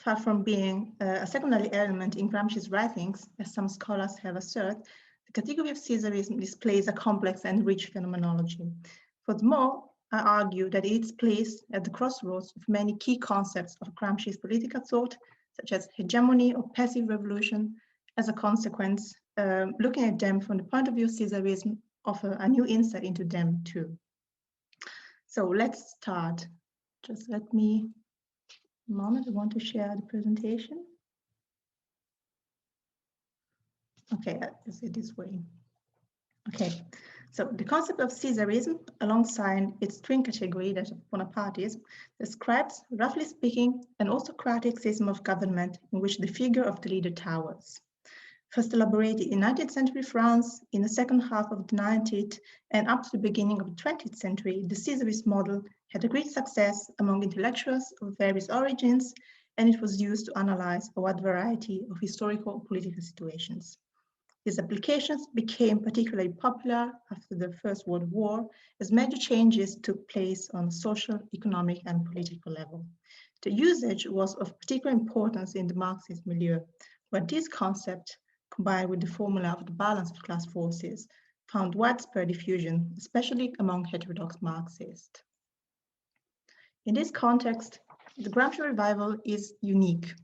far from being a secondary element in Gramsci's writings, as some scholars have asserted, the category of Caesarism displays a complex and rich phenomenology. Furthermore, I argue that it's placed at the crossroads of many key concepts of Gramsci's political thought, such as hegemony or passive revolution. As a consequence, looking at them from the point of view of Caesarism offer a new insight into them too. So let's start. Just let me a moment, I want to share the presentation. Okay, let's do it this way. Okay, so the concept of Caesarism, alongside its twin category, that of Bonapartism, describes, roughly speaking, an autocratic system of government in which the figure of the leader towers. First elaborated in 19th century France, in the second half of the 19th and up to the beginning of the 20th century, the Caesarist model had a great success among intellectuals of various origins, and it was used to analyze a wide variety of historical and political situations. These applications became particularly popular after the First World War, as major changes took place on a social, economic, and political level. The usage was of particular importance in the Marxist milieu, where this concept, combined with the formula of the balance of class forces, found widespread diffusion, especially among heterodox Marxists. In this context, the Gramsci revival is unique.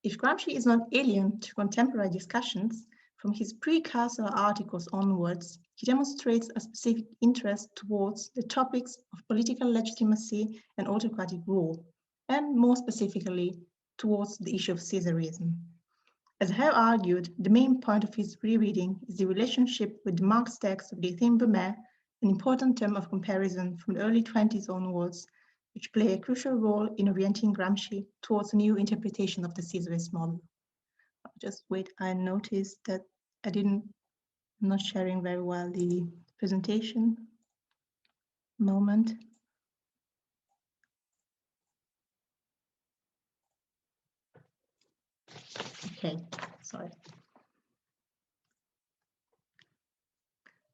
If Gramsci is not alien to contemporary discussions, from his precursor articles onwards, he demonstrates a specific interest towards the topics of political legitimacy and autocratic rule, and more specifically, towards the issue of Caesarism. As I have argued, the main point of his rereading is the relationship with the Marx text of Déthié Bemé, an important term of comparison from the early 20s onwards, which play a crucial role in orienting Gramsci towards a new interpretation of the Caesarist model. Just wait, I noticed that I'm not sharing very well the presentation. Moment. Okay, sorry.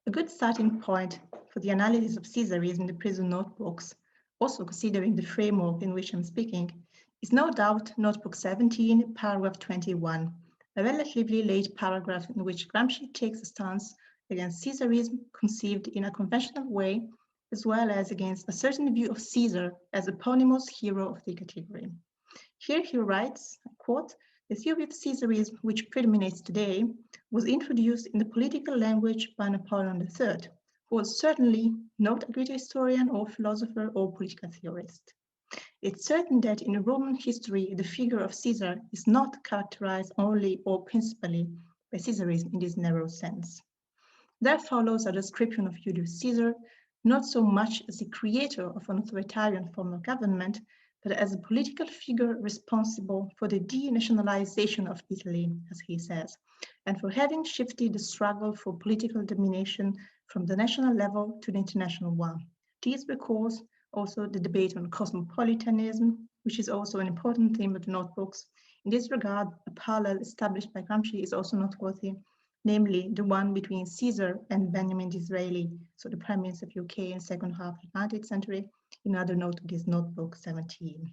A good starting point for the analysis of Caesarism in the prison notebooks, also considering the framework in which I'm speaking, is no doubt Notebook 17, paragraph 21, a relatively late paragraph in which Gramsci takes a stance against Caesarism conceived in a conventional way, as well as against a certain view of Caesar as eponymous hero of the category. Here he writes, I quote, "The theory of Caesarism, which predominates today, was introduced in the political language by Napoleon III, who was certainly not a great historian or philosopher or political theorist. It's certain that in Roman history, the figure of Caesar is not characterized only or principally by Caesarism in this narrow sense. There follows a description of Julius Caesar, not so much as the creator of an authoritarian form of government, but as a political figure responsible for the denationalization of Italy, as he says, and for having shifted the struggle for political domination from the national level to the international one. This recalls also the debate on cosmopolitanism, which is also an important theme of the notebooks. In this regard, a parallel established by Gramsci is also noteworthy, namely the one between Caesar and Benjamin Disraeli, so the Prime Minister of UK in the second half of the 19th century, another note of this notebook 17.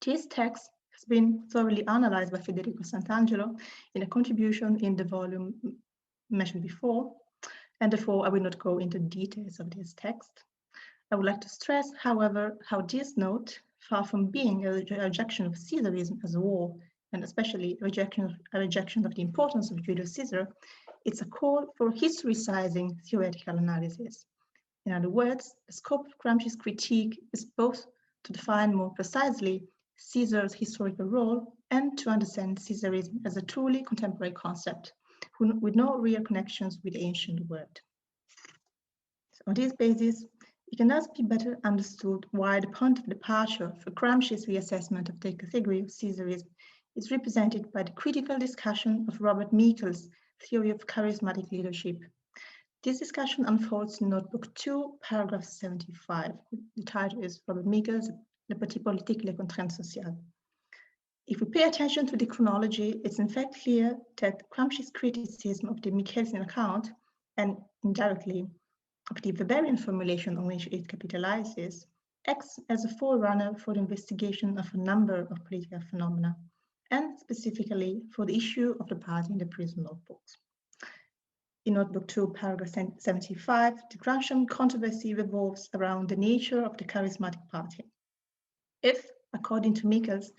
This text has been thoroughly analyzed by Federico Sant'Angelo in a contribution in the volume mentioned before, and therefore I will not go into details of this text. I would like to stress, however, how this note, far from being a rejection of Caesarism as a whole, and especially a rejection of the importance of Julius Caesar, it's a call for historicizing theoretical analysis. In other words, the scope of Gramsci's critique is both to define more precisely Caesar's historical role and to understand Caesarism as a truly contemporary concept, with no real connections with the ancient world. So on this basis, it can thus be better understood why the point of departure for Gramsci's reassessment of the category of Caesarism is represented by the critical discussion of Robert Meikle's theory of charismatic leadership. This discussion unfolds in Notebook 2, paragraph 75. The title is Robert Meikle's Le Parti politique, les contraintes sociales. If we pay attention to the chronology, it's in fact clear that Gramsci's criticism of the Michelsian account, and indirectly of the Weberian formulation on which it capitalizes, acts as a forerunner for the investigation of a number of political phenomena, and specifically for the issue of the party in the prison notebooks. In Notebook 2, paragraph 75, the Gramscian controversy revolves around the nature of the charismatic party. If, according to Michels,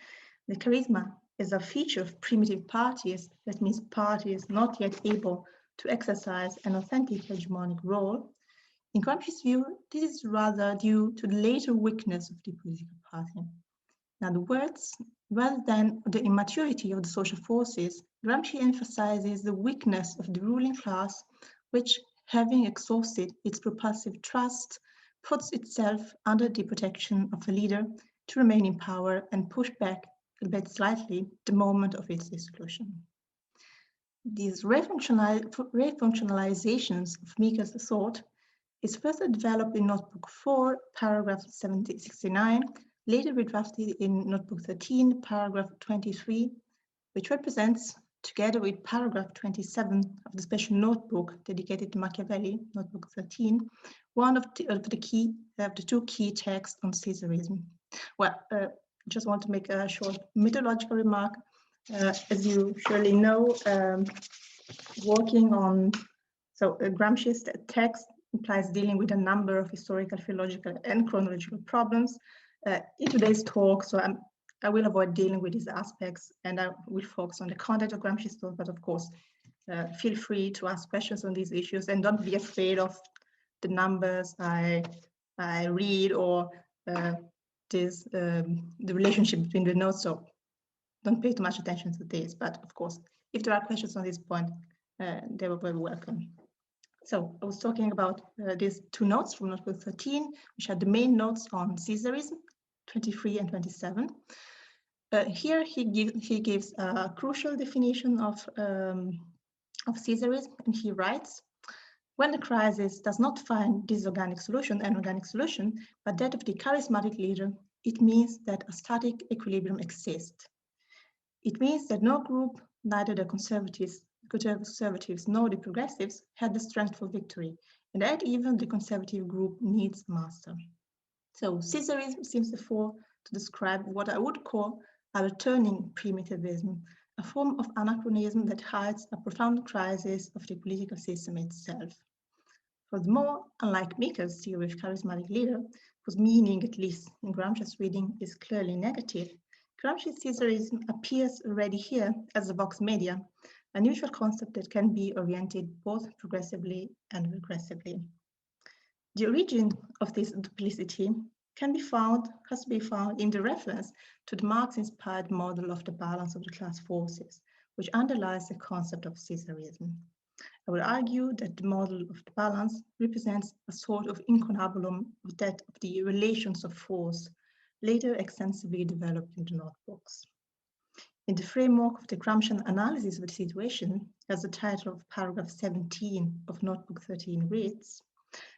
the charisma is a feature of primitive parties, that means parties not yet able to exercise an authentic hegemonic role, in Gramsci's view, this is rather due to the later weakness of the political party. In other words, rather than the immaturity of the social forces, Gramsci emphasizes the weakness of the ruling class, which, having exhausted its propulsive trust, puts itself under the protection of a leader to remain in power and push back, albeit slightly, the moment of its exclusion. These refunctionalizations of Michels' thought is further developed in Notebook 4, paragraph 69, later redrafted in Notebook 13, paragraph 23, which represents, together with paragraph 27 of the special notebook dedicated to Machiavelli, Notebook 13, one of the two key texts on Caesarism. Well, just want to make a short methodological remark. As you surely know, working on Gramsci's text implies dealing with a number of historical, philological, and chronological problems. In today's talk, so I will avoid dealing with these aspects, and I will focus on the content of Gramsci's thought, but of course, feel free to ask questions on these issues, and don't be afraid of the numbers I read or the relationship between the notes, so don't pay too much attention to this, but of course, if there are questions on this point, they were very welcome. So I was talking about these two notes from Notebook 13, which are the main notes on Caesarism, 23 and 27. Here he gives a crucial definition of Caesarism, and he writes, when the crisis does not find this organic solution, an organic solution, but that of the charismatic leader, it means that a static equilibrium exists. It means that no group, neither the conservatives nor the progressives, had the strength for victory, and that even the conservative group needs a master. So Caesarism seems therefore to describe what I would call a returning primitivism, a form of anachronism that hides a profound crisis of the political system itself. Furthermore, unlike Michels' theory of charismatic leader, whose meaning, at least in Gramsci's reading, is clearly negative, Gramsci's Caesarism appears already here as a vox media, a neutral concept that can be oriented both progressively and regressively. The origin of this duplicity has to be found in the reference to the Marx-inspired model of the balance of the class forces, which underlies the concept of Caesarism. I will argue that the model of the balance represents a sort of incunabulum of that of the relations of force, later extensively developed in the notebooks. In the framework of the Gramscian analysis of the situation, as the title of paragraph 17 of Notebook 13 reads,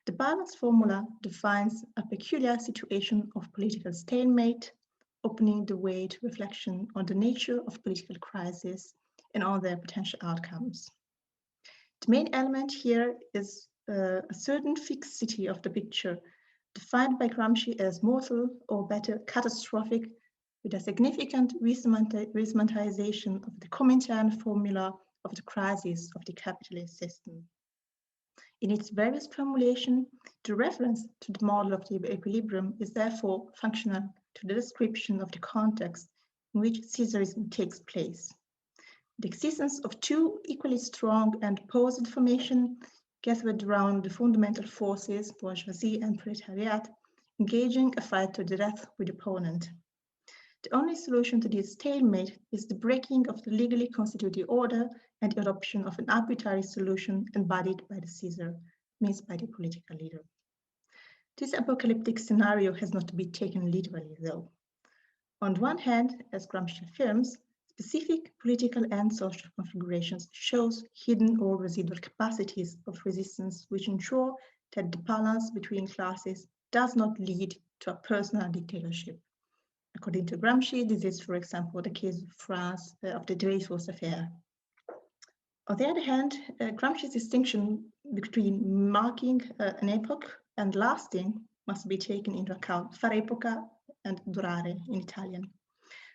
the balance formula defines a peculiar situation of political stalemate, opening the way to reflection on the nature of political crisis and on their potential outcomes. The main element here is a certain fixity of the picture, defined by Gramsci as mortal, or better, catastrophic, with a significant resemantization of the Comintern formula of the crisis of the capitalist system. In its various formulation, the reference to the model of the equilibrium is therefore functional to the description of the context in which Caesarism takes place. The existence of two equally strong and opposed formations gathered around the fundamental forces, bourgeoisie and proletariat, engaging a fight to the death with the opponent. The only solution to this stalemate is the breaking of the legally constituted order and the adoption of an arbitrary solution embodied by the Caesar, means by the political leader. This apocalyptic scenario has not to be taken literally, though. On the one hand, as Gramsci affirms, specific political and social configurations shows hidden or residual capacities of resistance which ensure that the balance between classes does not lead to a personal dictatorship. According to Gramsci, this is, for example, the case of France of the Dreyfus affair. On the other hand, Gramsci's distinction between marking an epoch and lasting must be taken into account, fare epoca and durare in Italian.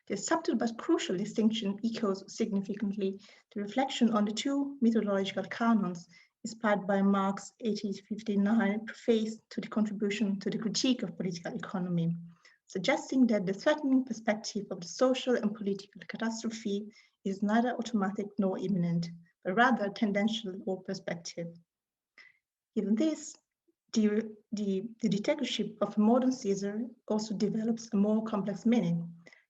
The subtle but crucial distinction echoes significantly the reflection on the two methodological canons inspired by Marx's 1859 preface to the contribution to the critique of political economy, suggesting that the threatening perspective of the social and political catastrophe is neither automatic nor imminent, but rather tendential or perspective. Given this, the dictatorship of a modern Caesar also develops a more complex meaning.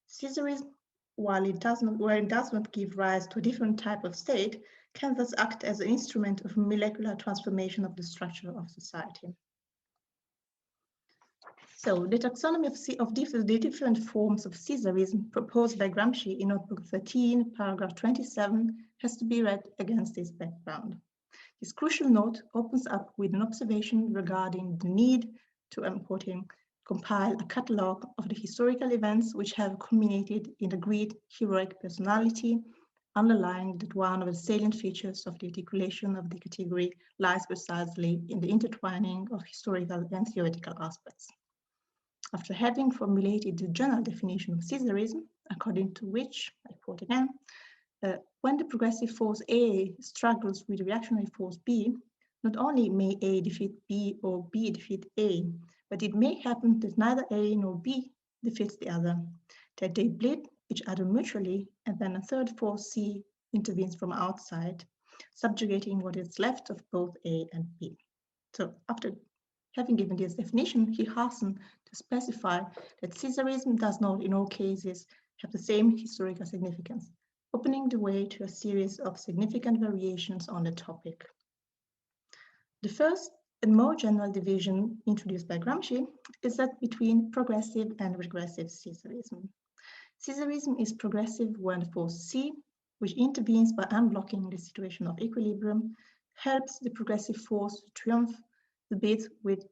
Caesarism, while it does not give rise to a different type of state, can thus act as an instrument of molecular transformation of the structure of society. So the taxonomy of the different forms of Caesarism proposed by Gramsci in Notebook 13, paragraph 27, has to be read against this background. This crucial note opens up with an observation regarding the need to, I'm quoting, compile a catalogue of the historical events which have culminated in agreed heroic personality, underlying that one of the salient features of the articulation of the category lies precisely in the intertwining of historical and theoretical aspects. After having formulated the general definition of Caesarism, according to which, I quote again, when the progressive force A struggles with the reactionary force B, not only may A defeat B or B defeat A, but it may happen that neither A nor B defeats the other, that they bleed each other mutually, and then a third force C intervenes from outside, subjugating what is left of both A and B. So after having given this definition, he hastened to specify that Caesarism does not in all cases have the same historical significance, opening the way to a series of significant variations on the topic. The first and more general division introduced by Gramsci is that between progressive and regressive Caesarism. Caesarism is progressive when the force C, which intervenes by unblocking the situation of equilibrium, helps the progressive force to triumph, the bit with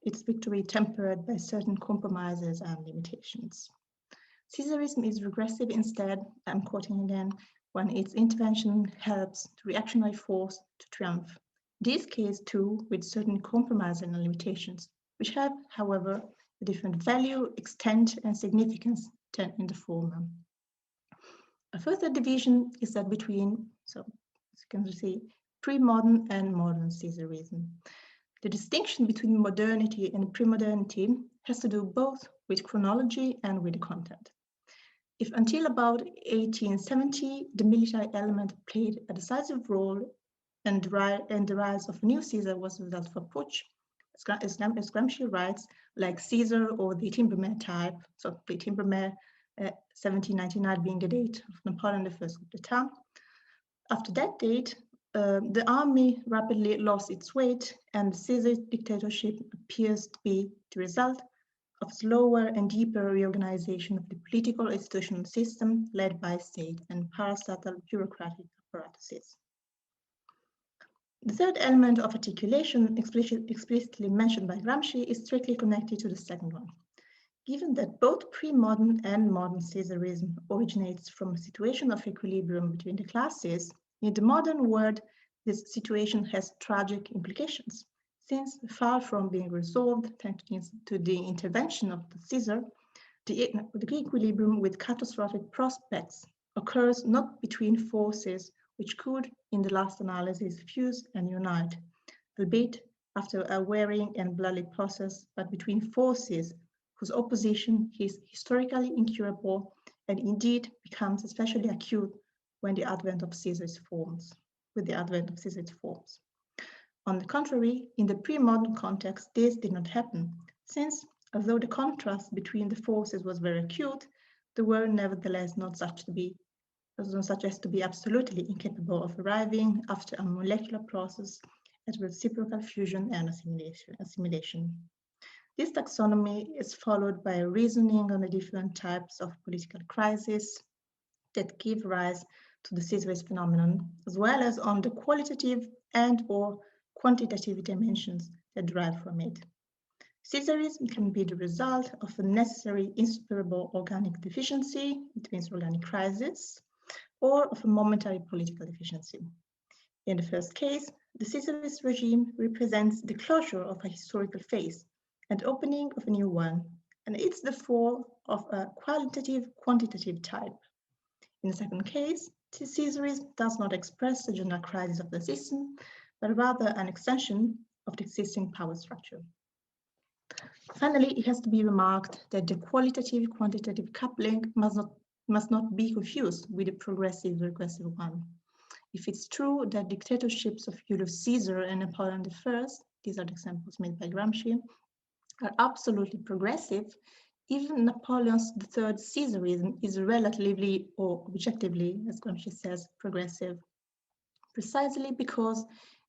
its victory tempered by certain compromises and limitations. Caesarism is regressive instead, I'm quoting again, when its intervention helps the reactionary force to triumph. This case too with certain compromises and limitations, which have, however, a different value, extent, and significance than in the former. A further division is that between, so as you can see, pre-modern and modern Caesarism. The distinction between modernity and pre-modernity has to do both with chronology and with the content. If until about 1870, the military element played a decisive role and the rise of a new Caesar was the result of a putsch, as Gramsci writes, like Caesar or the Timbermare type, so the Timbermare 1799 being the date of Napoleon I's coup d'etat. After that date, the army rapidly lost its weight, and the Caesar dictatorship appears to be the result of slower and deeper reorganization of the political institutional system led by state and parastatal bureaucratic apparatuses. The third element of articulation explicitly mentioned by Gramsci is strictly connected to the second one. Given that both pre-modern and modern Caesarism originates from a situation of equilibrium between the classes, in the modern world, this situation has tragic implications, since far from being resolved thanks to the intervention of the Caesar, the equilibrium with catastrophic prospects occurs not between forces which could, in the last analysis, fuse and unite, albeit after a wearing and bloody process, but between forces whose opposition is historically incurable and indeed becomes especially acute when the advent of Caesar's forms, On the contrary, in the pre-modern context, this did not happen, since, although the contrast between the forces was very acute, they were nevertheless not such as to be absolutely incapable of arriving after a molecular process at reciprocal fusion and assimilation. This taxonomy is followed by a reasoning on the different types of political crises that give rise to the Caesarist phenomenon, as well as on the qualitative and/or quantitative dimensions that derive from it. Caesarism can be the result of a necessary insuperable organic deficiency, it means organic crisis, or of a momentary political efficiency. In the first case, the Caesarist regime represents the closure of a historical phase, and opening of a new one, and it's the fall of a qualitative-quantitative type. In the second case, Caesarism does not express the general crisis of the system, but rather an extension of the existing power structure. Finally, it has to be remarked that the qualitative-quantitative coupling must not be confused with the progressive-regressive one. If it's true that dictatorships of Julius Caesar and Napoleon I, these are the examples made by Gramsci, are absolutely progressive, even Napoleon's III Caesarism is relatively or objectively, as Gramsci says, progressive, precisely because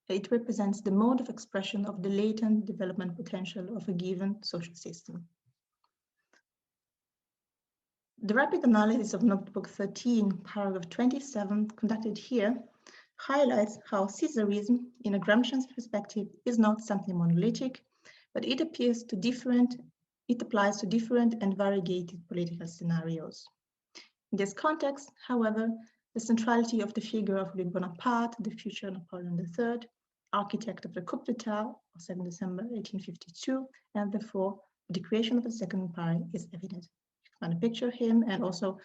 it represents the mode of expression of the latent development potential of a given social system. The rapid analysis of Notebook 13, paragraph 27, conducted here, highlights how Caesarism, in a Gramscian perspective, is not something monolithic, but it applies to different and variegated political scenarios. In this context, however, the centrality of the figure of Louis Bonaparte, the future Napoleon III, architect of the coup d'etat of 7 December 1852, and therefore the creation of the Second Empire is evident. You can find a picture of him and also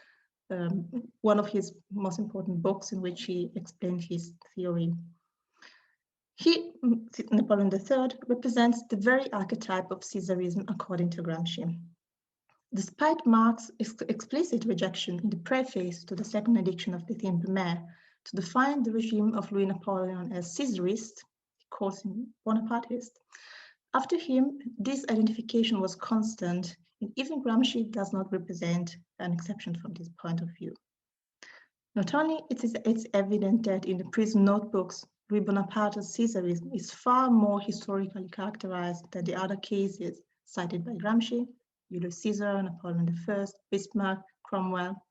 one of his most important books in which he explained his theory. He, Napoleon III, represents the very archetype of Caesarism according to Gramsci. Despite Marx's explicit rejection in the preface to the second edition of the Thème Primaire to define the regime of Louis Napoleon as Caesarist, he calls him Bonapartist, after him, this identification was constant, and even Gramsci does not represent an exception from this point of view. Not only it's evident that in the prison notebooks, Louis Bonaparte's Caesarism is far more historically characterized than the other cases cited by Gramsci, Julius Caesar, Napoleon I, Bismarck, Cromwell.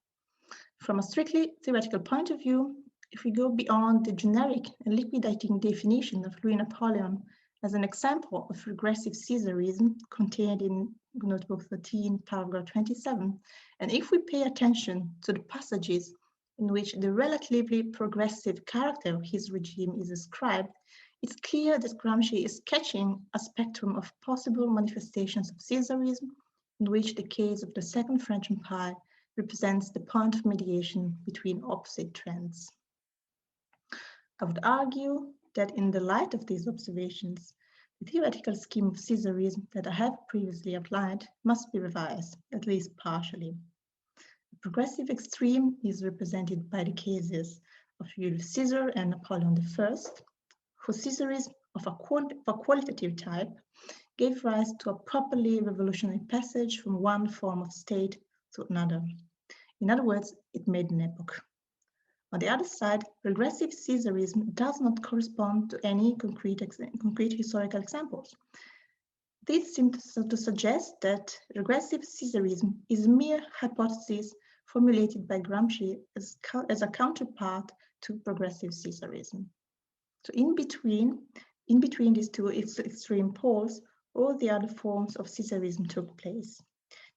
From a strictly theoretical point of view, if we go beyond the generic and liquidating definition of Louis Napoleon as an example of regressive Caesarism contained in Notebook 13, paragraph 27, and if we pay attention to the passages in which the relatively progressive character of his regime is ascribed, it's clear that Gramsci is sketching a spectrum of possible manifestations of Caesarism, in which the case of the Second French Empire represents the point of mediation between opposite trends. I would argue that in the light of these observations, the theoretical scheme of Caesarism that I have previously outlined must be revised, at least partially. The progressive extreme is represented by the cases of Julius Caesar and Napoleon I, whose Caesarism of a qualitative type gave rise to a properly revolutionary passage from one form of state to another. In other words, it made an epoch. On the other side, regressive Caesarism does not correspond to any concrete historical examples. This seems to suggest that regressive Caesarism is a mere hypothesis formulated by Gramsci as a counterpart to progressive Caesarism. So in between these two extreme poles, all the other forms of Caesarism took place.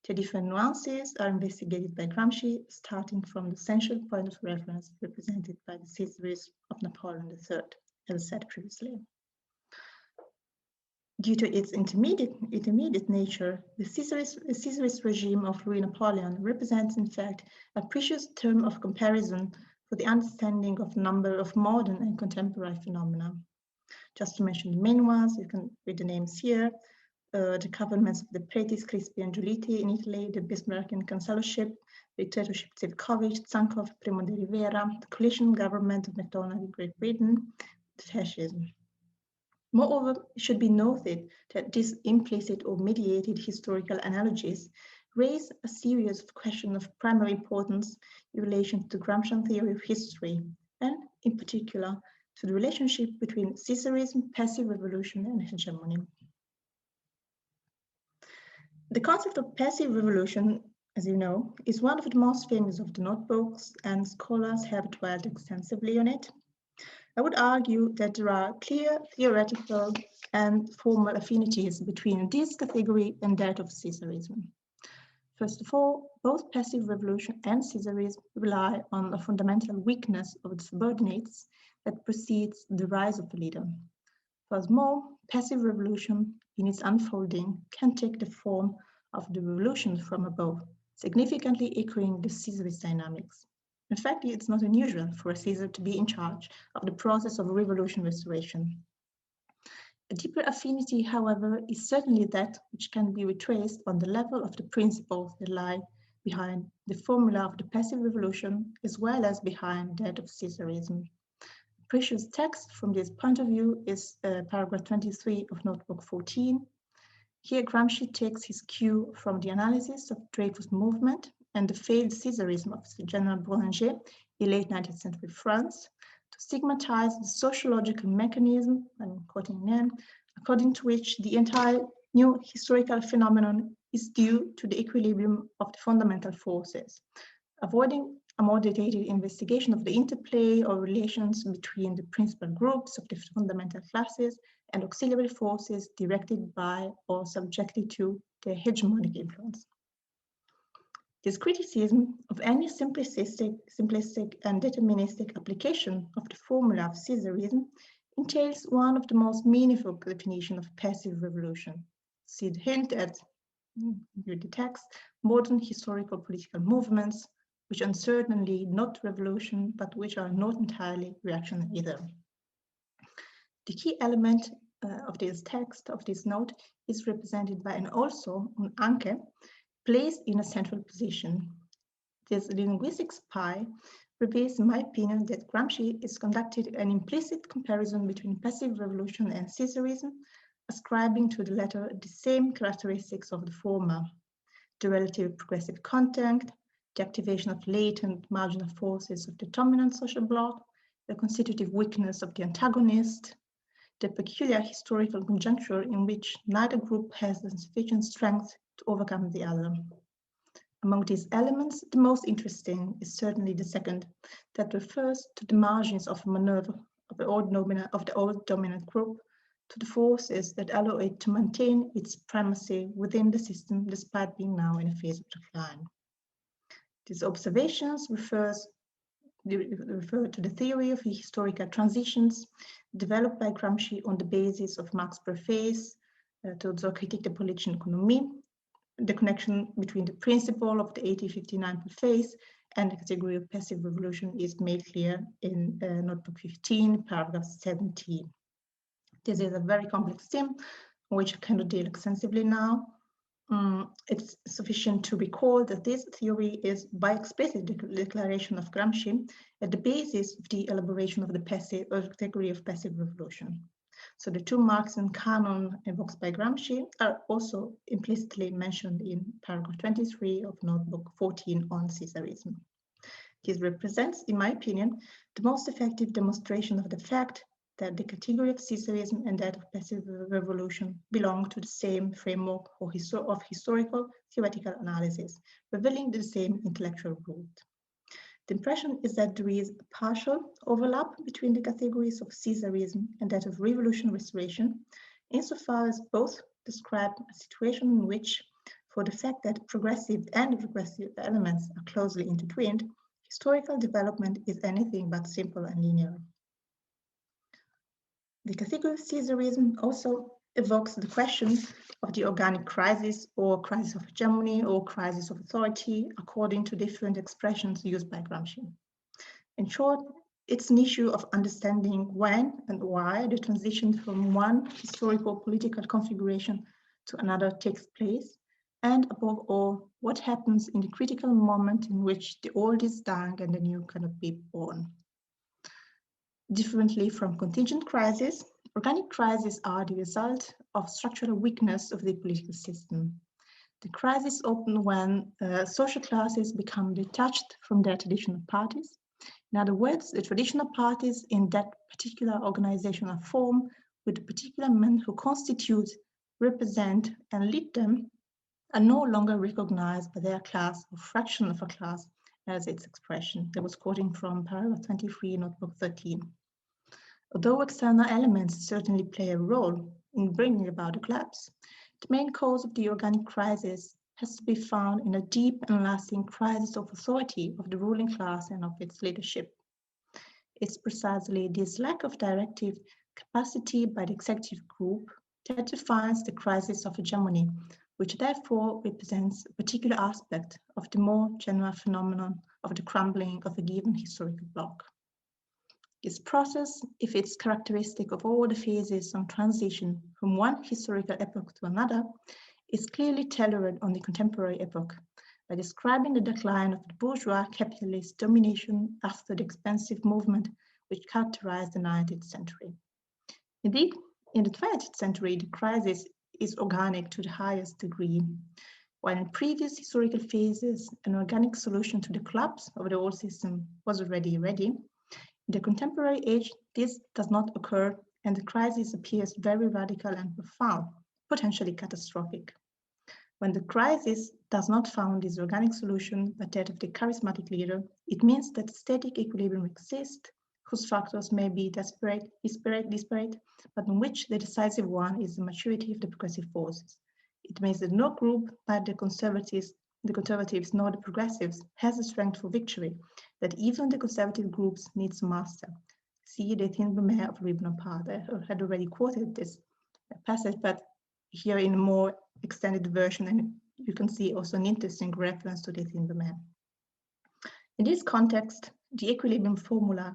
The different nuances are investigated by Gramsci, starting from the central point of reference represented by the Caesarism of Napoleon III, as I said previously. Due to its intermediate nature, the Caesarist regime of Louis Napoleon represents, in fact, a precious term of comparison for the understanding of a number of modern and contemporary phenomena. Just to mention the main ones, you can read the names here. The governments of the Pretis, Crispi, and Giolitti in Italy, the Bismarckian consulship, the dictatorship of Zivkovic, Tsankov, Primo de Rivera, the coalition government of Macdonald in Great Britain, the fascism. Moreover, it should be noted that these implicit or mediated historical analogies raise a series of questions of primary importance in relation to the Gramscian theory of history, and in particular to the relationship between Caesarism, passive revolution, and hegemony. The concept of passive revolution, as you know, is one of the most famous of the notebooks, and scholars have dwelt extensively on it. I would argue that there are clear theoretical and formal affinities between this category and that of Caesarism. First of all, both passive revolution and Caesarism rely on a fundamental weakness of the subordinates that precedes the rise of the leader. Furthermore, passive revolution in its unfolding can take the form of the revolution from above, significantly echoing the Caesarist dynamics. In fact, it's not unusual for a Caesar to be in charge of the process of revolution restoration. A deeper affinity, however, is certainly that which can be retraced on the level of the principles that lie behind the formula of the passive revolution, as well as behind that of Caesarism. A precious text from this point of view is paragraph 23 of Notebook 14. Here, Gramsci takes his cue from the analysis of Dreyfus movement and the failed Caesarism of General Boulanger in late 19th century France, to stigmatize the sociological mechanism, I'm quoting again, according to which the entire new historical phenomenon is due to the equilibrium of the fundamental forces, avoiding a more detailed investigation of the interplay or relations between the principal groups of the fundamental classes and auxiliary forces directed by or subjected to their hegemonic influence. This criticism of any simplistic and deterministic application of the formula of Caesarism entails one of the most meaningful definitions of passive revolution. See the hint at the text, modern historical political movements, which are certainly not revolution, but which are not entirely reaction either. The key element of this text, of this note, is represented by an also, an anche, placed in a central position. This linguistic spy reveals, in my opinion, that Gramsci has conducted an implicit comparison between passive revolution and Caesarism, ascribing to the latter the same characteristics of the former: the relative progressive content, the activation of latent marginal forces of the dominant social bloc, the constitutive weakness of the antagonist, the peculiar historical conjuncture in which neither group has the sufficient strength to overcome the other. Among these elements, the most interesting is certainly the second, that refers to the margins of maneuver of the old dominant group, to the forces that allow it to maintain its primacy within the system despite being now in a phase of decline. These observations refer to the theory of the historical transitions developed by Gramsci on the basis of Marx' preface to the Kritik der politischen Ökonomie. The connection between the principle of the 1859 preface and the category of passive revolution is made clear in Notebook 15, paragraph 17. This is a very complex theme, which I cannot deal extensively now. It's sufficient to recall that this theory is, by explicit declaration of Gramsci, at the basis of the elaboration of the category of passive revolution. So the two Marxian canon evoked by Gramsci are also implicitly mentioned in paragraph 23 of Notebook 14 on Caesarism. This represents, in my opinion, the most effective demonstration of the fact that the category of Caesarism and that of passive revolution belong to the same framework of historical theoretical analysis, revealing the same intellectual root. The impression is that there is a partial overlap between the categories of Caesarism and that of revolution restoration, insofar as both describe a situation in which, for the fact that progressive and regressive elements are closely intertwined, historical development is anything but simple and linear. The category of Caesarism also evokes the question of the organic crisis or crisis of hegemony or crisis of authority, according to different expressions used by Gramsci. In short, it's an issue of understanding when and why the transition from one historical political configuration to another takes place, and above all, what happens in the critical moment in which the old is dying and the new cannot be born. Differently from contingent crises, organic crises are the result of structural weakness of the political system. The crises open when social classes become detached from their traditional parties. In other words, the traditional parties in that particular organizational form, with the particular men who constitute, represent, and lead them, are no longer recognized by their class or fraction of a class as its expression. That was quoting from paragraph 23, Notebook 13. Although external elements certainly play a role in bringing about a collapse, the main cause of the organic crisis has to be found in a deep and lasting crisis of authority of the ruling class and of its leadership. It's precisely this lack of directive capacity by the executive group, that defines the crisis of hegemony, which therefore represents a particular aspect of the more general phenomenon of the crumbling of a given historical bloc. This process, if it's characteristic of all the phases of transition from one historical epoch to another, is clearly tailored on the contemporary epoch by describing the decline of the bourgeois capitalist domination after the expansive movement which characterized the 19th century. Indeed, in the 20th century, the crisis is organic to the highest degree, while in previous historical phases, an organic solution to the collapse of the old system was already ready. In the contemporary age, this does not occur, and the crisis appears very radical and profound, potentially catastrophic. When the crisis does not find this organic solution, but that of the charismatic leader, it means that static equilibrium exists, whose factors may be disparate, but in which the decisive one is the maturity of the progressive forces. It means that no group, neither the conservatives nor the progressives, has the strength for victory, that even the conservative groups needs a master. See the Tinbermer of Ribbon Apart. I had already quoted this passage, but here in a more extended version, and you can see also an interesting reference to the Tinbermer. In this context, the equilibrium formula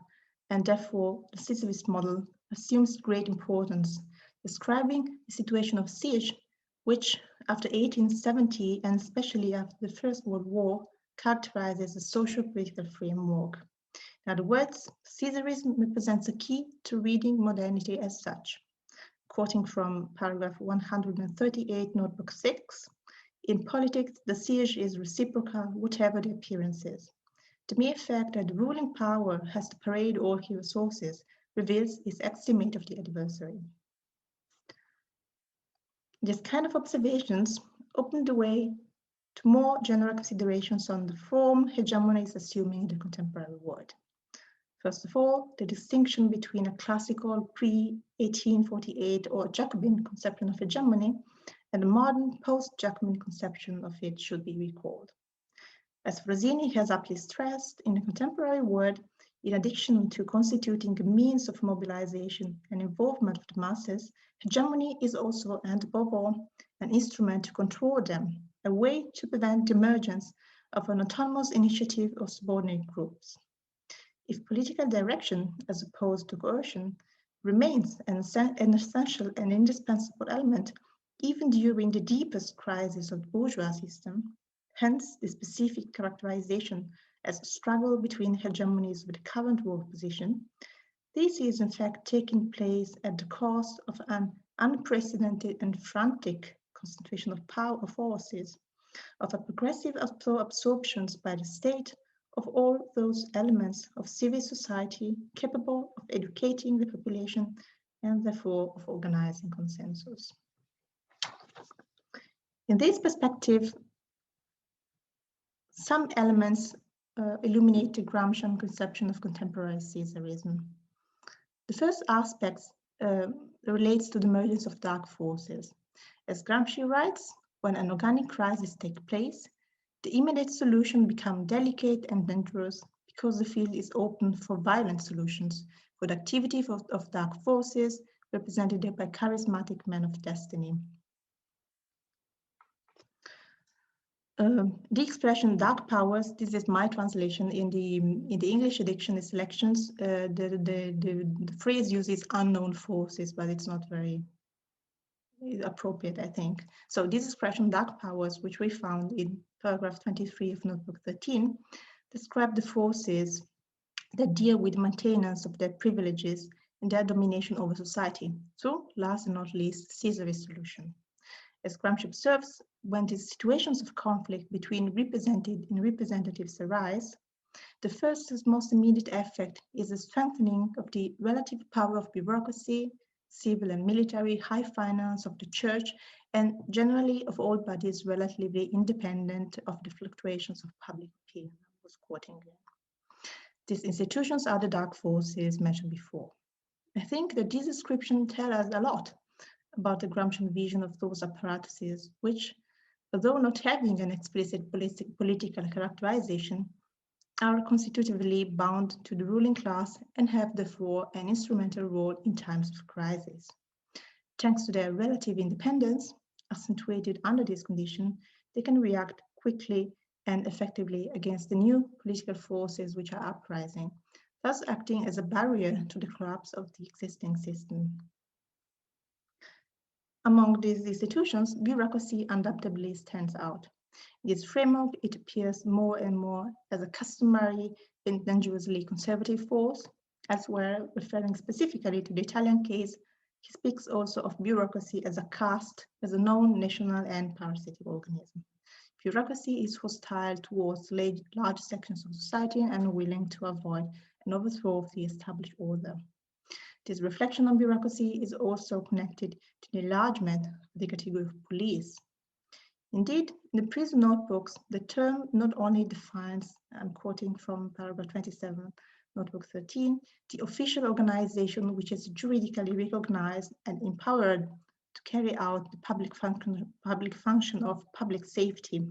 and therefore the Caesarist model assumes great importance, describing the situation of siege, which after 1870 and especially after the First World War characterizes a social-political framework. In other words, Caesarism represents a key to reading modernity as such. Quoting from paragraph 138, notebook 6, in politics, the siege is reciprocal, whatever the appearance is. The mere fact that the ruling power has to parade all key resources reveals its estimate of the adversary. This kind of observations open the way to more general considerations on the form hegemony is assuming in the contemporary world. First of all, the distinction between a classical pre-1848 or Jacobin conception of hegemony and a modern post-Jacobin conception of it should be recalled. As Francesca has aptly stressed, in the contemporary world, in addition to constituting a means of mobilization and involvement of the masses, hegemony is also, and above all, an instrument to control them, a way to prevent the emergence of an autonomous initiative of subordinate groups. If political direction, as opposed to coercion, remains an essential and indispensable element, even during the deepest crisis of the bourgeois system, hence the specific characterization as a struggle between hegemonies with the current world position, this is in fact taking place at the cost of an unprecedented and frantic concentration of power of forces, of a progressive absorptions by the state of all those elements of civil society capable of educating the population and therefore of organizing consensus. In this perspective, some elements illuminate the Gramscian conception of contemporary Caesarism. The first aspect relates to the emergence of dark forces. As Gramsci writes, when an organic crisis takes place, the immediate solution becomes delicate and dangerous because the field is open for violent solutions, for the activity of dark forces represented by charismatic men of destiny. The expression dark powers, this is my translation in the English edition selections. The phrase uses unknown forces, but it's not very appropriate, I think. So this expression dark powers, which we found in paragraph 23 of notebook 13, describe the forces that deal with maintenance of their privileges and their domination over society. So last and not least, Caesarist solution. As Gramsci observes, when these situations of conflict between represented and representatives arise, the first and most immediate effect is a strengthening of the relative power of bureaucracy, civil and military, high finance of the church, and generally of all bodies relatively independent of the fluctuations of public opinion. I was quoting there. These institutions are the dark forces mentioned before. I think that this description tells us a lot about the Gramscian vision of those apparatuses, which, although not having an explicit political characterization, are constitutively bound to the ruling class and have therefore an instrumental role in times of crisis. Thanks to their relative independence, accentuated under this condition, they can react quickly and effectively against the new political forces which are uprising, thus acting as a barrier to the collapse of the existing system. Among these institutions, bureaucracy undoubtedly stands out. In this framework, it appears more and more as a customary and dangerously conservative force. Elsewhere, referring specifically to the Italian case, he speaks also of bureaucracy as a caste, as a known national and parasitic organism. Bureaucracy is hostile towards large sections of society and willing to avoid an overthrow of the established order. This reflection on bureaucracy is also connected to the enlargement of the category of police. Indeed, in the prison notebooks, the term not only defines, I'm quoting from paragraph 27, notebook 13, the official organization which is juridically recognized and empowered to carry out the public function of public safety,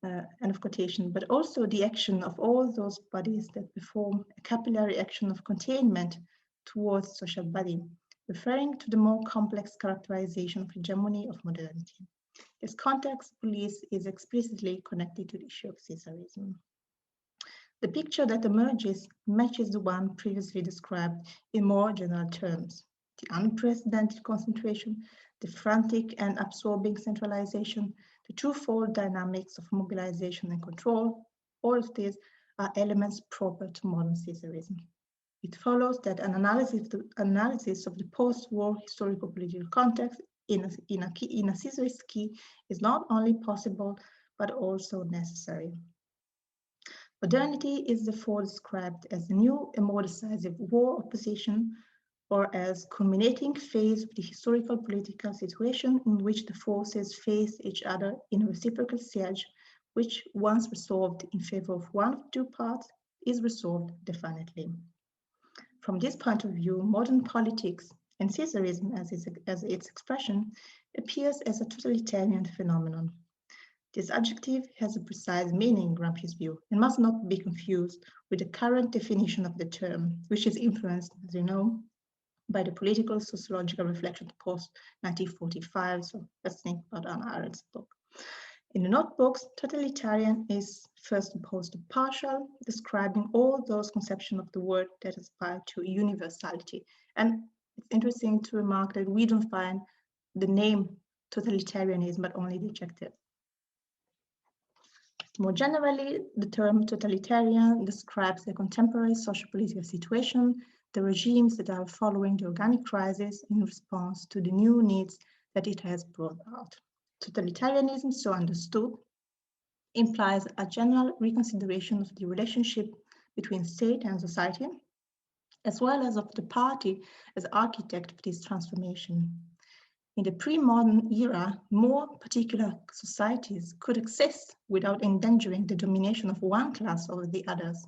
end of quotation, but also the action of all those bodies that perform a capillary action of containment towards social body, referring to the more complex characterization of hegemony of modernity. In this context, police is explicitly connected to the issue of Caesarism. The picture that emerges matches the one previously described in more general terms. The unprecedented concentration, the frantic and absorbing centralization, the twofold dynamics of mobilization and control, all of these are elements proper to modern Caesarism. It follows that an analysis of the post-war historical political context in a Caesarist key is not only possible, but also necessary. Modernity is therefore described as the new and more decisive war of position, or as culminating phase of the historical political situation in which the forces face each other in a reciprocal siege, which, once resolved in favor of one of two parts, is resolved definitely. From this point of view, modern politics and Caesarism as its expression appears as a totalitarian phenomenon. This adjective has a precise meaning in Gramsci's view and must not be confused with the current definition of the term, which is influenced, as you know, by the political sociological reflection post-1945, so let's think about Hannah Arendt's book. In the notebooks, totalitarian is first opposed to partial, describing all those conceptions of the word that aspire to universality. And it's interesting to remark that we don't find the name totalitarianism, but only the adjective. More generally, the term totalitarian describes the contemporary social-political situation, the regimes that are following the organic crisis in response to the new needs that it has brought out. Totalitarianism, so understood, implies a general reconsideration of the relationship between state and society, as well as of the party as architect of this transformation. In the pre-modern era, more particular societies could exist without endangering the domination of one class over the others.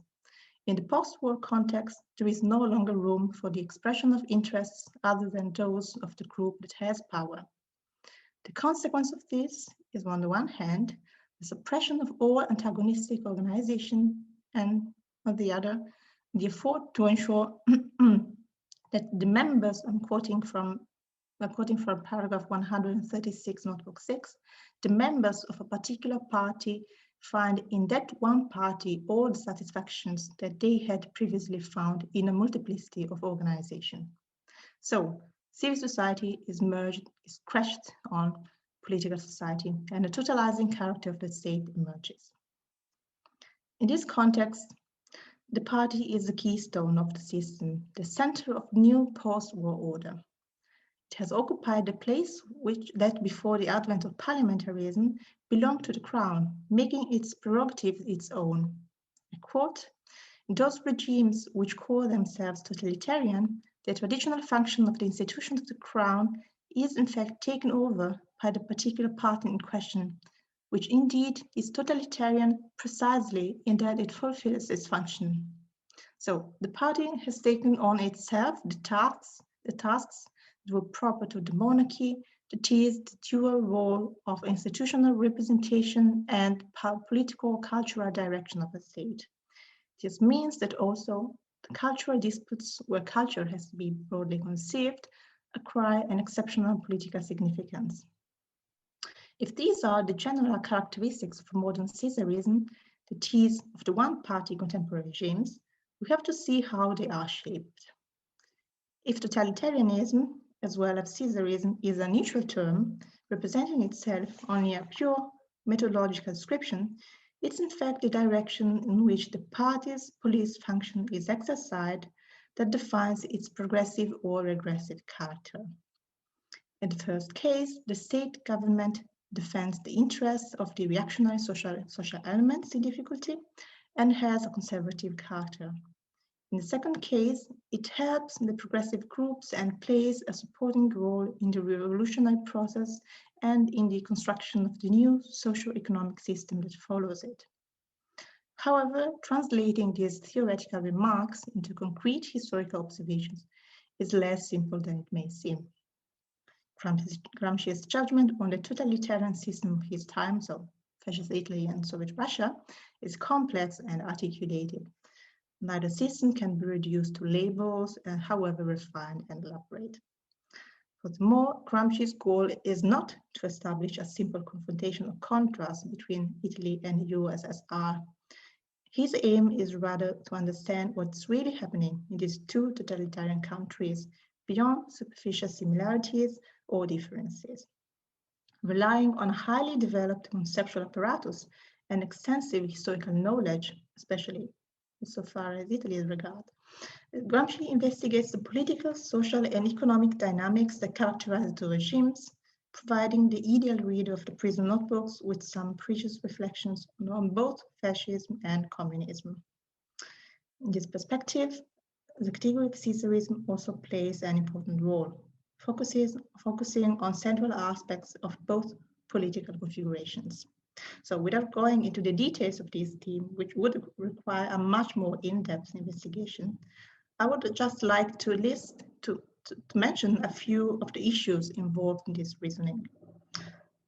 In the post-war context, there is no longer room for the expression of interests other than those of the group that has power. The consequence of this is, on the one hand, the suppression of all antagonistic organization, and on the other, the effort to ensure that the members, I'm quoting from paragraph 136, notebook 6, the members of a particular party find in that one party all the satisfactions that they had previously found in a multiplicity of organization. So, civil society is merged, is crashed on political society, and the totalizing character of the state emerges. In this context, the party is the keystone of the system, the center of new post-war order. It has occupied the place that before the advent of parliamentarism belonged to the crown, making its prerogatives its own. I quote, "In those regimes which call themselves totalitarian, the traditional function of the institution of the crown is in fact taken over by the particular party in question, which indeed is totalitarian precisely in that it fulfills its function." So the party has taken on itself the tasks that were proper to the monarchy, that is the dual role of institutional representation and political cultural direction of the state. This means that also the cultural disputes where culture has to be broadly conceived acquire an exceptional political significance. If these are the general characteristics of modern Caesarism, that is, of the one-party contemporary regimes, we have to see how they are shaped. If totalitarianism, as well as Caesarism, is a neutral term, representing itself only a pure methodological description, it's in fact the direction in which the party's police function is exercised that defines its progressive or regressive character. In the first case, the state government defends the interests of the reactionary social elements in difficulty and has a conservative character. In the second case, it helps the progressive groups and plays a supporting role in the revolutionary process and in the construction of the new socio-economic system that follows it. However, translating these theoretical remarks into concrete historical observations is less simple than it may seem. Gramsci's judgment on the totalitarian system of his time, so fascist Italy and Soviet Russia, is complex and articulated. Neither system can be reduced to labels, however refined and elaborate. Furthermore, Gramsci's goal is not to establish a simple confrontation or contrast between Italy and USSR. His aim is rather to understand what's really happening in these two totalitarian countries beyond superficial similarities or differences. Relying on a highly developed conceptual apparatus and extensive historical knowledge, especially insofar as Italy is regarded, Gramsci investigates the political, social, and economic dynamics that characterize the regimes, providing the ideal reader of the prison notebooks with some precious reflections on both fascism and communism. In this perspective, the category of Caesarism also plays an important role, focusing on central aspects of both political configurations. So without going into the details of this theme, which would require a much more in-depth investigation, I would just like to mention a few of the issues involved in this reasoning.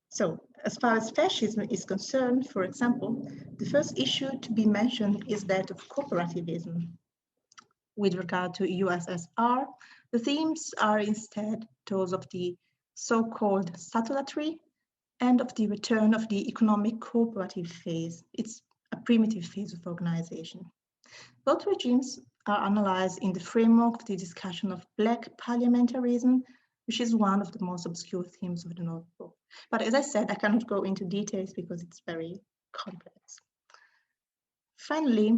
So, as far as fascism is concerned, for example, the first issue to be mentioned is that of cooperativism. With regard to USSR, the themes are instead those of the so-called satellitary and of the return of the economic cooperative phase. It's a primitive phase of organization. Both regimes are analyzed in the framework of the discussion of Black parliamentarism, which is one of the most obscure themes of the notebook. But as I said, I cannot go into details because it's very complex. Finally,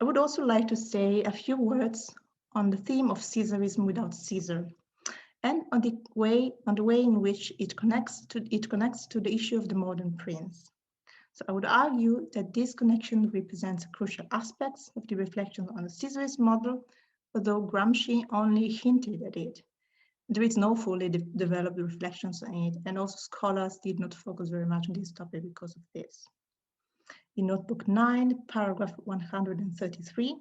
I would also like to say a few words on the theme of Caesarism without Caesar, and on the way in which it connects to the issue of the modern prince. So I would argue that this connection represents crucial aspects of the reflection on the Caesarist model, although Gramsci only hinted at it. There is no fully developed reflections on it, and also scholars did not focus very much on this topic because of this. In Notebook 9, paragraph 133,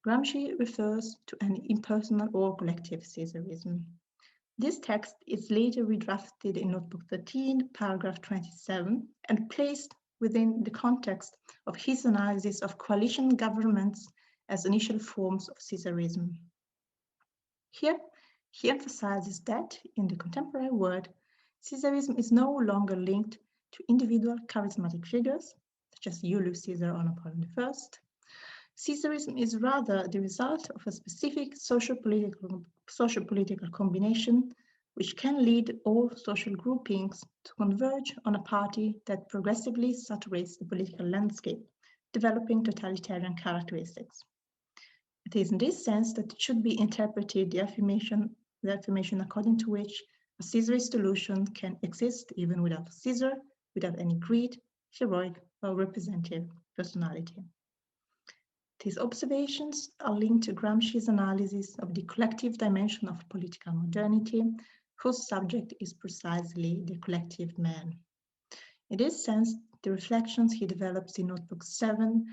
Gramsci refers to an impersonal or collective Caesarism. This text is later redrafted in Notebook 13, paragraph 27, and placed within the context of his analysis of coalition governments as initial forms of Caesarism. Here, he emphasizes that, in the contemporary world, Caesarism is no longer linked to individual charismatic figures, such as Julius Caesar or Napoleon I. Caesarism is rather the result of a specific social-political combination which can lead all social groupings to converge on a party that progressively saturates the political landscape, developing totalitarian characteristics. It is in this sense that it should be interpreted the affirmation according to which a Caesarist solution can exist even without Caesar, without any great, heroic, or representative personality. These observations are linked to Gramsci's analysis of the collective dimension of political modernity, whose subject is precisely the collective man. In this sense, the reflections he develops in Notebook 7,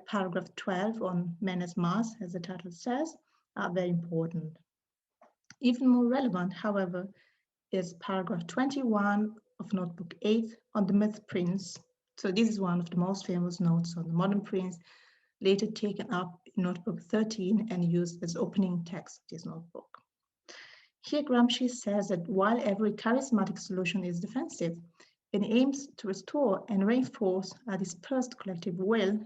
paragraph 12 on men as mass, as the title says, are very important. Even more relevant, however, is paragraph 21 of Notebook 8 on the myth prince. So this is one of the most famous notes on the modern prince, later taken up in Notebook 13 and used as opening text of this notebook. Here Gramsci says that while every charismatic solution is defensive and aims to restore and reinforce a dispersed collective will,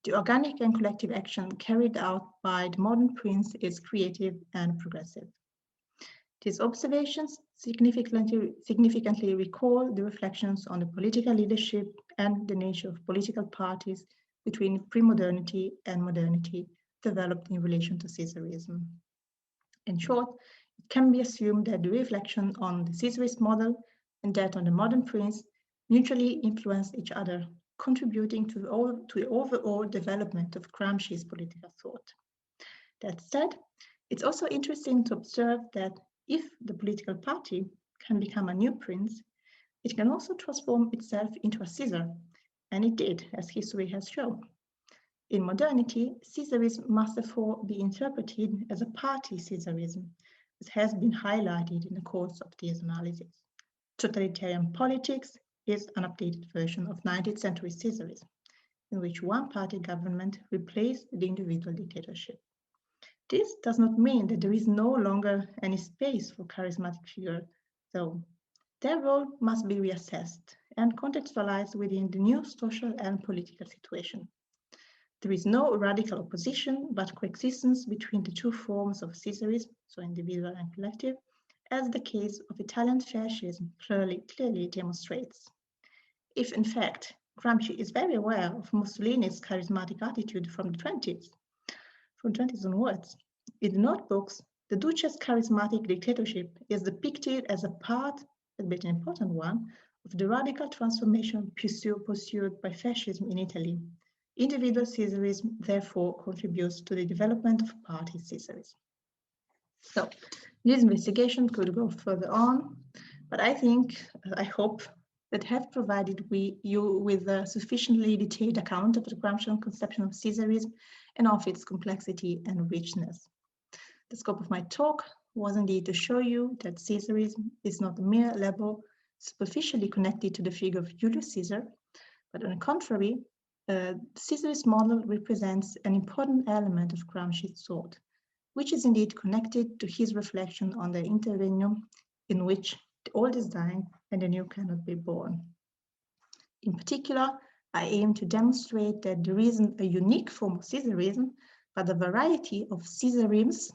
the organic and collective action carried out by the modern prince is creative and progressive. These observations significantly recall the reflections on the political leadership and the nature of political parties between pre-modernity and modernity developed in relation to Caesarism. In short, it can be assumed that the reflection on the Caesarist model and that on the modern prince mutually influence each other, contributing to the overall development of Gramsci's political thought. That said, it's also interesting to observe that if the political party can become a new prince, it can also transform itself into a Caesar, and it did, as history has shown. In modernity, Caesarism must therefore be interpreted as a party Caesarism, as has been highlighted in the course of this analysis. Totalitarian Politics is an updated version of 19th century Caesarism, in which one-party government replaced the individual dictatorship. This does not mean that there is no longer any space for charismatic figures, though. Their role must be reassessed and contextualized within the new social and political situation. There is no radical opposition, but coexistence between the two forms of Caesarism, so individual and collective, as the case of Italian fascism clearly demonstrates. If, in fact, Gramsci is very aware of Mussolini's charismatic attitude from the 20s onwards, in the notebooks, the Duce's charismatic dictatorship is depicted as a part, albeit an important one, of the radical transformation pursued by fascism in Italy. Individual Caesarism therefore contributes to the development of party Caesarism. So, this investigation could go further on, but I hope that have provided you with a sufficiently detailed account of the Gramscian conception of Caesarism and of its complexity and richness. The scope of my talk was indeed to show you that Caesarism is not a mere label superficially connected to the figure of Julius Caesar, but on the contrary, the Caesarist model represents an important element of Gramsci's thought, which is indeed connected to his reflection on the interregnum in which the old is dying and the new cannot be born. In particular, I aim to demonstrate that there isn't a unique form of Caesarism, but a variety of Caesarisms,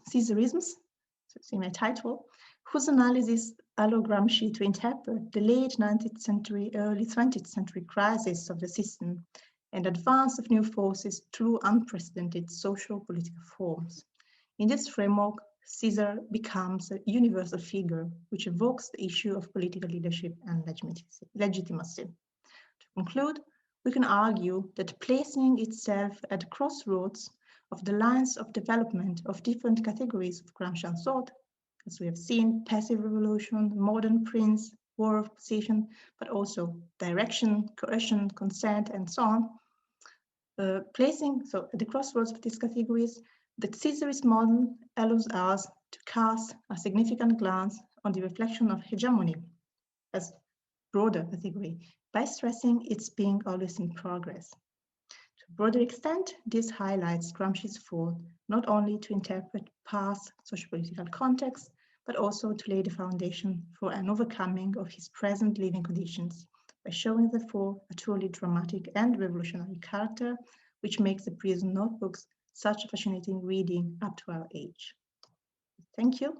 so see my title, whose analysis allow Gramsci to interpret the late 19th century, early 20th century crisis of the system and advance of new forces through unprecedented social political forms. In this framework, Caesar becomes a universal figure which evokes the issue of political leadership and legitimacy. To conclude, we can argue that placing itself at the crossroads of the lines of development of different categories of Gramscian thought, as we have seen, passive revolution, modern prince, war of position, but also direction, coercion, consent, and so on, placing at the crossroads of these categories, the Caesarist model allows us to cast a significant glance on the reflection of hegemony as broader category by stressing its being always in progress. To a broader extent, this highlights Gramsci's thought not only to interpret past socio-political contexts, but also to lay the foundation for an overcoming of his present living conditions by showing therefore a truly dramatic and revolutionary character, which makes the prison notebooks such a fascinating reading up to our age. Thank you.